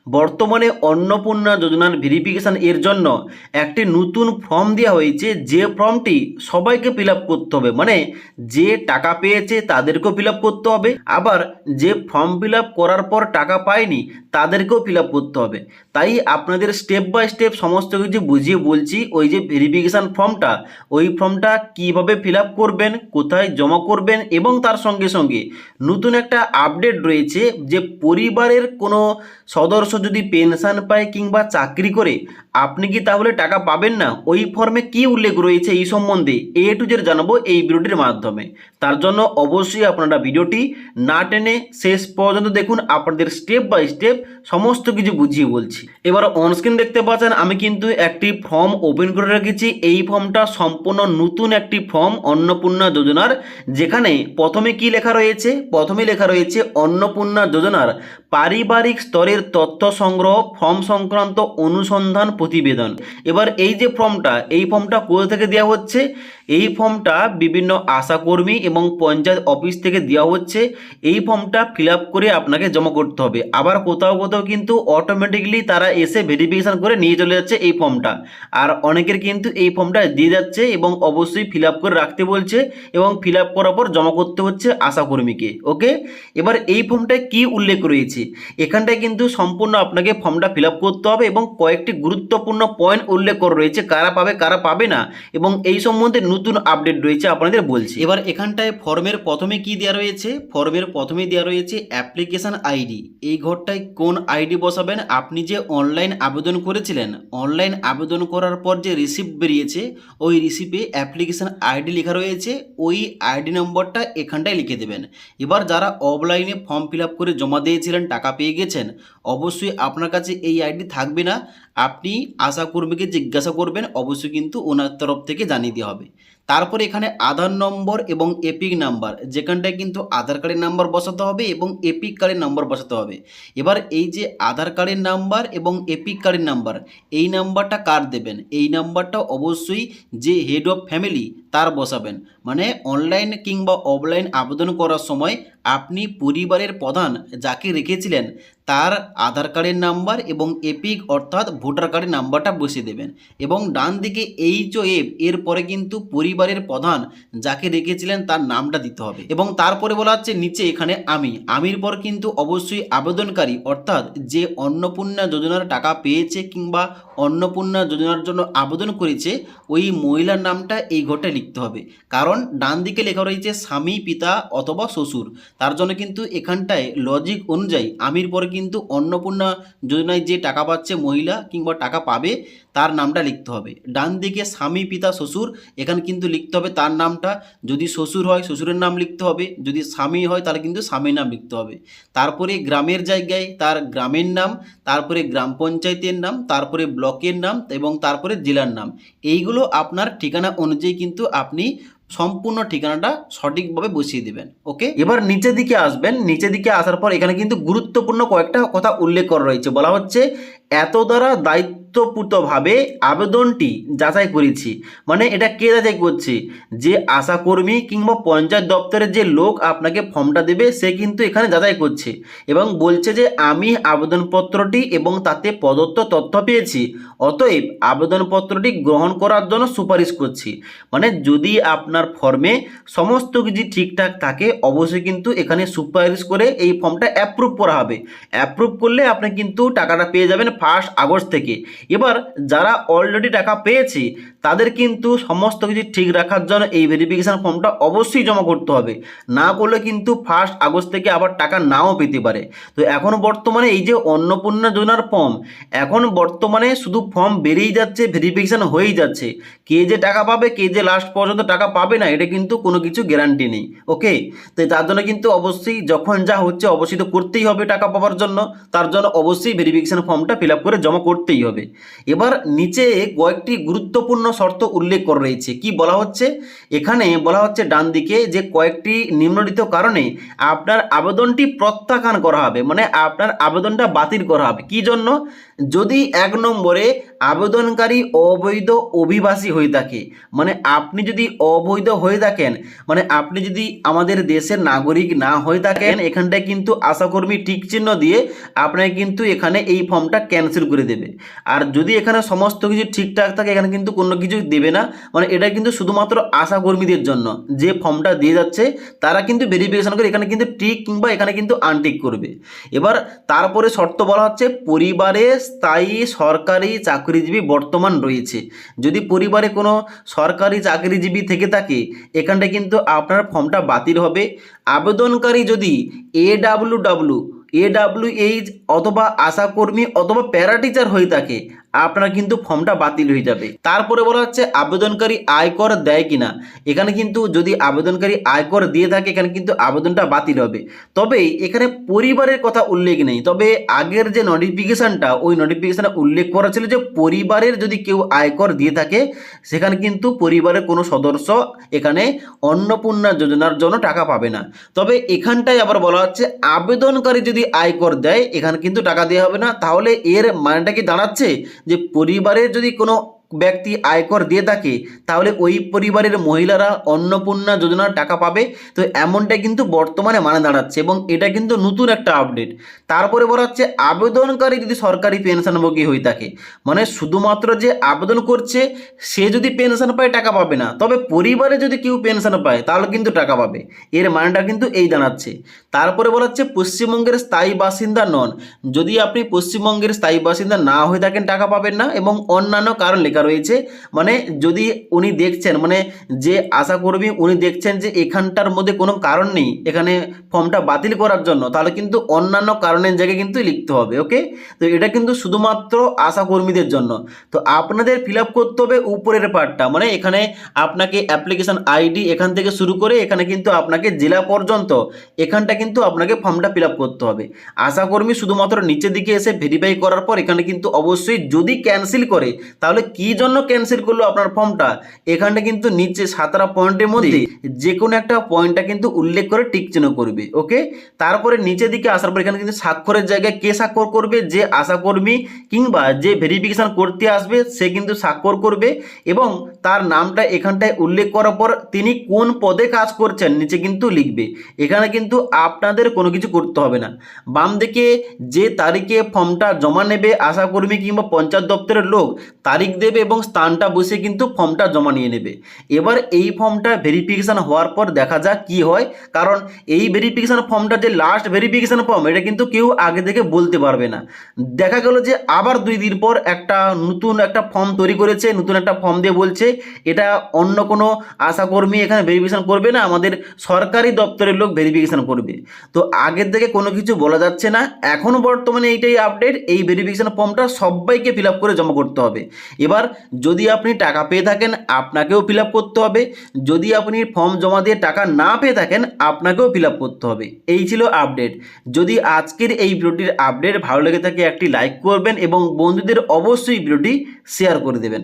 বর্তমানে অন্নপূর্ণা যোজনার ভেরিফিকেশান এর জন্য একটি নতুন ফর্ম দেওয়া হয়েছে, যে ফর্মটি সবাইকে ফিল আপ করতে হবে। মানে যে টাকা পেয়েছে তাদেরকেও ফিল আপ করতে হবে, আবার যে ফর্ম ফিল আপ করার পর টাকা পায়নি তাদেরকেও ফিল আপ করতে হবে। তাই আপনাদের স্টেপ বাই স্টেপ সমস্ত কিছু বুঝিয়ে বলছি। ওই যে ভেরিফিকেশান ফর্মটা, ওই ফর্মটা কিভাবে ফিল আপ করবেন, কোথায় জমা করবেন, এবং তার সঙ্গে সঙ্গে নতুন একটা আপডেট রয়েছে যে পরিবারের কোনো সদস্য যদি পেনশন পায় কিংবা চাকরি করে আপনি কি তাহলে টাকা পাবেন না, ওই ফর্মে কি উল্লেখ রয়েছে এই সম্বন্ধে এ টু জেড জানাবো এই ভিডিওটির মাধ্যমে। তার জন্য অবশ্যই আপনারা ভিডিওটি না টেনে শেষ পর্যন্ত দেখুন, আপনাদের স্টেপ বাই স্টেপ সমস্ত কিছু বুঝিয়ে বলছি। এবার অনস্ক্রিন দেখতে পাচ্ছেন আমি কিন্তু একটি ফর্ম ওপেন করে রেখেছি। এই ফর্মটা সম্পূর্ণ নতুন একটি ফর্ম অন্নপূর্ণা যোজনার, যেখানে প্রথমে কি লেখা রয়েছে, প্রথমে লেখা রয়েছে অন্নপূর্ণা যোজনার পারিবারিক স্তরের তথ্য সংগ্রহ ফর্ম সংক্রান্ত অনুসন্ধান প্রতিবেদন। এবার এই যে ফর্মটা, এই ফর্মটা কোথা থেকে দেওয়া হচ্ছে? এই ফর্মটা বিভিন্ন আশাকর্মী এবং পঞ্চায়েত অফিস থেকে দেওয়া হচ্ছে। এই ফর্মটা ফিল আপ করে আপনাকে জমা করতে হবে। আবার কোথাও কোথাও কিন্তু অটোমেটিকলি তারা এসে ভেরিফিকেশান করে নিয়ে চলে যাচ্ছে এই ফর্মটা। আর অনেকের কিন্তু এই ফর্মটা দিয়ে যাচ্ছে এবং অবশ্যই ফিল আপ করে রাখতে বলছে, এবং ফিল আপ করার পর জমা করতে হচ্ছে আশাকর্মীকে। ওকে, এবার এই ফর্মটায় কি উল্লেখ রয়েছে, এখানটায় কিন্তু সম্পূর্ণ আপনাকে ফর্মটা ফিল আপ করতে হবে এবং কয়েকটি গুরুত্বপূর্ণ পয়েন্ট উল্লেখ করা রয়েছে, কারা পাবে কারা পাবে না, এবং এই সম্বন্ধে নতুন আপডেট রয়েছে আপনাদের বলছি। এবার এখানটায় ফর্মের প্রথমে কি দেওয়া রয়েছে, ফর্মের প্রথমে দেওয়া রয়েছে অ্যাপ্লিকেশন আইডি। এই ঘরটায় কোন আইডি বসাবেন, আপনি যে অনলাইন আবেদন করেছিলেন, অনলাইন আবেদন করার পর যে রিসিপ্ট বেরিয়েছে ওই রিসিপ্টে অ্যাপ্লিকেশন আইডি লেখা রয়েছে, ওই আইডি নম্বরটা এখানটায় লিখে দেবেন। এবার যারা অফলাইনে ফর্ম ফিল আপ করে জমা দিয়েছিলেন, টাকা পেয়ে গেছেন, অবশ্যই আপনার কাছে এই আইডি থাকবে না, আপনি আশাকর্মীকে জিজ্ঞাসা করবেন, অবশ্যই কিন্তু ওনার তরফ থেকে জানিয়ে দেওয়া হবে। তারপরে এখানে আধার নম্বর এবং এপিক নাম্বার, যেখানটায় কিন্তু আধার কার্ডের নাম্বার বসাতে হবে এবং এপিক কার্ডের নাম্বার বসাতে হবে। এবার এই যে আধার কার্ডের নাম্বার এবং এপিক কার্ডের নাম্বার, এই নাম্বারটা কার দেবেন, এই নাম্বারটা অবশ্যই যে হেড অফ ফ্যামিলি তার বসাবেন। মানে অনলাইন কিংবা অফলাইন আবেদন করার সময় আপনি পরিবারের প্রধান যাকে রেখেছিলেন তার আধার কার্ডের নাম্বার এবং এপিক অর্থাৎ ভোটার কার্ডের নাম্বারটা বসিয়ে দেবেন, এবং ডান দিকে HOF এর পরে কিন্তু পরিবারের প্রধান যাকে রেখেছিলেন তার নামটা দিতে হবে। এবং তারপরে বলা হচ্ছে নিচে এখানে আমির পর কিন্তু অবশ্যই আবেদনকারী অর্থাৎ যে অন্নপূর্ণা যোজনার টাকা পেয়েছে কিংবা অন্নপূর্ণা যোজনার জন্য আবেদন করেছে ওই মহিলার নামটা এই ঘরটায় লিখতে হবে। কারণ ডান দিকে লেখা রয়েছে স্বামী, পিতা অথবা শ্বশুর, তার জন্য কিন্তু এখানটায় লজিক অনুযায়ী আমির পরে কিন্তু অন্নপূর্ণা যোজনায় যে টাকা পাচ্ছে মহিলা কিংবা টাকা পাবে তার নামটা লিখতে হবে। ডান দিকে স্বামী, পিতা, শ্বশুর, এখানে কিন্তু লিখতে হবে তার নামটা। যদি শ্বশুর হয় শ্বশুরের নাম লিখতে হবে, যদি স্বামী হয় তাহলে কিন্তু স্বামীর নাম লিখতে হবে। তারপরে গ্রামের জায়গায় তার গ্রামের নাম, তারপরে গ্রাম পঞ্চায়েতের নাম, তারপরে ব্লকের নাম এবং তারপরে জেলার নাম। এইগুলো আপনার ঠিকানা অনুযায়ী কিন্তু আপনি সম্পূর্ণ ঠিকানাটা সঠিকভাবে বসিয়ে দেবেন। ওকে, এবার নিচের দিকে আসবেন। নিচের দিকে আসার পর এখানে কিন্তু গুরুত্বপূর্ণ কয়েকটা কথা উল্লেখ করা রয়েছে। বলা হচ্ছে এত দ্বারা দায়িত্বপূর্তভাবে আবেদনটি যাচাই করেছি। মানে এটা কে যাচাই করছে, যে আশাকর্মী কিংবা পঞ্চায়েত দপ্তরের যে লোক আপনাকে ফর্মটা দেবে সে কিন্তু এখানে যাচাই করছে এবং বলছে যে আমি আবেদনপত্রটি এবং তাতে প্রদত্ত তথ্য পেয়েছি, অতএব আবেদনপত্রটি গ্রহণ করার জন্য সুপারিশ করছি। মানে যদি আপনার ফর্মে সমস্ত কিছু ঠিকঠাক থাকে অবশ্যই কিন্তু এখানে সুপারিশ করে এই ফর্মটা অ্যাপ্রুভ করা হবে। অ্যাপ্রুভ করলে আপনি কিন্তু টাকাটা পেয়ে যাবেন 1 আগস্ট থেকে। এবার যারা অলরেডি টাকা পেয়েছে তাদের কিন্তু সমস্ত কিছু ঠিক রাখার জন্য এই ভেরিফিকেশান ফর্মটা অবশ্যই জমা করতে হবে, না করলে কিন্তু 1 আগস্ট থেকে আবার টাকা নাও পেতে পারে। তো এখন বর্তমানে এই যে অন্নপূর্ণা যোজনার ফর্ম, এখন বর্তমানে শুধু ফর্ম বেরিয়ে যাচ্ছে, ভেরিফিকেশান হয়েই যাচ্ছে। কে যে টাকা পাবে, কে যে লাস্ট পর্যন্ত টাকা পাবে না, এটা কিন্তু কোনো কিছু গ্যারান্টি নেই। ওকে, তো তার জন্য কিন্তু অবশ্যই যখন যা হচ্ছে অবশ্যই তো করতেই হবে টাকা পাওয়ার জন্য, তার জন্য অবশ্যই ভেরিফিকেশান ফর্মটা ফিল ফিল আপ করে জমা করতেই হবে। এবার নিচে কয়েকটি গুরুত্বপূর্ণ শর্ত উল্লেখ করা রয়েছে। কি বলা হচ্ছে এখানে? বলা হচ্ছে ডান দিকে যে কয়েকটি নিম্নলিখিত কারণে আপনার আবেদনটি প্রত্যাখ্যান করা হবে, মানে আপনার আবেদনটা বাতিল করা হবে। কি জন্য? যদি 1 নম্বরে আবেদনকারী অবৈধ অভিবাসী হয়ে থাকে, মানে আপনি যদি অবৈধ হয়ে থাকেন, মানে আপনি যদি আমাদের দেশের নাগরিক না হয়ে থাকেন, এখানটায় কিন্তু আশাকর্মী টিক চিহ্ন দিয়ে আপনাকে কিন্তু এখানে এই ফর্মটা ক্যান্সেল করে দেবে। আর যদি এখানে সমস্ত কিছু ঠিকঠাক থাকে, এখানে কিন্তু কোনো কিছু দেবে না, মানে এটা কিন্তু শুধুমাত্র আশাকর্মীদের জন্য। যে ফর্মটা দিয়ে যাচ্ছে তারা কিন্তু ভেরিফিকেশন করে এখানে কিন্তু টিক কিংবা এখানে কিন্তু আনটিক করবে। এবার তারপরে শর্ত বলা হচ্ছে পরিবারে স্থায়ী সরকারি চাকরিজীবী বর্তমান রয়েছে। যদি পরিবারে কোনো সরকারি চাকরিজীবী থেকে থাকে, এখানটায় কিন্তু আপনার ফর্মটা বাতিল হবে। আবেদনকারী যদি এডাব্লিউএইচ অথবা আশাকর্মী অথবা প্যারা টিচার হয়ে থাকে, আপনার কিন্তু ফর্মটা বাতিল হয়ে যাবে। তারপরে বলা হচ্ছে আবেদনকারী আয়কর দেয় কিনা। এখানে কিন্তু যদি আবেদনকারী আয়কর দিয়ে থাকে, এখানে কিন্তু আবেদনটা বাতিল হবে। তবে এখানে পরিবারের কথা উল্লেখ নেই। তবে আগের যে নোটিফিকেশানটা, ওই নোটিফিকেশানে উল্লেখ করা ছিল যে পরিবারের যদি কেউ আয়কর দিয়ে থাকে, সেখানে কিন্তু পরিবারের কোনো সদস্য এখানে অন্নপূর্ণা যোজনার জন্য টাকা পাবে না। তবে এখানটায় আবার বলা হচ্ছে আবেদনকারী যদি আয়কর দেয়, এখানে কিন্তু টাকা দেওয়া হবে না। তাহলে এর মানেটা কি দাঁড়াচ্ছে যে পরিবারের যদি কোনো ব্যক্তি আয়কর দিয়ে থাকে, তাহলে ওই পরিবারের মহিলারা অন্নপূর্ণা যোজনার টাকা পাবে। তো এমনটাই কিন্তু বর্তমানে মানে দাঁড়াচ্ছে, এবং এটা কিন্তু নতুন একটা আপডেট। তারপরে বলা হচ্ছে আবেদনকারী যদি সরকারি পেনশনভোগী হয়ে থাকে, মানে শুধুমাত্র যে আবেদন করছে সে যদি পেনশন পায় টাকা পাবে না, তবে পরিবারে যদি কেউ পেনশন পায় তাহলে কিন্তু টাকা পাবে। এর মানেটা কিন্তু এই দাঁড়াচ্ছে। তারপরে বলা হচ্ছে পশ্চিমবঙ্গের স্থায়ী বাসিন্দা নন। যদি আপনি পশ্চিমবঙ্গের স্থায়ী বাসিন্দা না হয়ে থাকেন, টাকা পাবেন না। এবং অন্যান্য কারণ লেখা রয়েছে, মানে যদি উনি দেখছেন, মানে যে আশাকর্মী উনি দেখছেন যে এখানটার মধ্যে কোনো কারণ নেই এখানে ফর্মটা বাতিল করার জন্য, তাহলে কিন্তু অন্যান্য কারণের জায়গায় কিন্তু লিখতে হবে। ওকে, তো এটা কিন্তু শুধুমাত্র আশাকর্মীদের জন্য। তো আপনাদের ফিল আপ করতে হবে উপরের পার্টটা, মানে এখানে আপনাকে অ্যাপ্লিকেশন আইডি এখান থেকে শুরু করে এখানে কিন্তু আপনাকে জেলা পর্যন্ত এখানটা কিন্তু আপনাকে ফর্মটা ফিল আপ করতে হবে। আশাকর্মী শুধুমাত্র নিচের দিকে এসে ভেরিফাই করার পর এখানে কিন্তু অবশ্যই যদি ক্যান্সেল করে, তাহলে কি জন্য ক্যান্সেল করলো আপনার ফর্মটা, এখানটা কিন্তু নিচে 17 পয়েন্টের মধ্যে যে কোনো একটা পয়েন্টটা কিন্তু উল্লেখ করে টিক চিহ্ন করবে। ওকে, তারপরে নিচের দিকে আসার পর এখানে কিন্তু স্বাক্ষরের জায়গায় কে স্বাক্ষর করবে? যে আশাকর্মী কিংবা যে ভেরিফিকেশন করতে আসবে সে কিন্তু স্বাক্ষর করবে, এবং তার নামটা এখানটায় উল্লেখ করার পর তিনি কোন পদে কাজ করছেন নিচে কিন্তু লিখবে। এখানে কিন্তু আপনাদের কোনো কিছু করতে হবে না। বাম দিকে যে তারিখে ফর্মটা জমা নেবে আশাকর্মী কিংবা পঞ্চায়েত দপ্তরের লোক, তারিখ দেবে এবং স্থানটা বসে কিন্তু ফর্মটা জমা নিয়ে নেবে। এবার এই ফর্মটা ভেরিফিকেশান হওয়ার পর দেখা যাক কি হয়, কারণ এই ভেরিফিকেশান ফর্মটা যে লাস্ট ভেরিফিকেশান ফর্ম, এটা কিন্তু কেউ আগে থেকে বলতে পারবে না। দেখা গেল যে আবার 2 দিন পর একটা নতুন একটা ফর্ম তৈরি করেছে, নতুন একটা ফর্ম দিয়ে বলছে এটা অন্য কোনো আশাকর্মী এখানে ভেরিফিকেশান করবে না, আমাদের সরকারি দপ্তরের লোক ভেরিফিকেশান করবে। তো আগের থেকে কোনো কিছু বলা যাচ্ছে না। এখন বর্তমানে এইটাই আপডেট, এই ভেরিফিকেশান ফর্মটা সবাইকে ফিল আপ করে জমা করতে হবে। এবার যদি আপনি টাকা পেয়ে থাকেন, আপনাকেও ফিল আপ করতে হবে। যদি আপনি ফর্ম জমা দিয়ে টাকা না পেয়ে থাকেন, আপনাকেও ফিল আপ করতে হবে। এই ছিল আপডেট। যদি আজকের এই ভিডিওটির আপডেট ভালো লেগে থাকে, একটি লাইক করবেন এবং বন্ধুদের অবশ্যই ভিডিওটি শেয়ার করে দেবেন।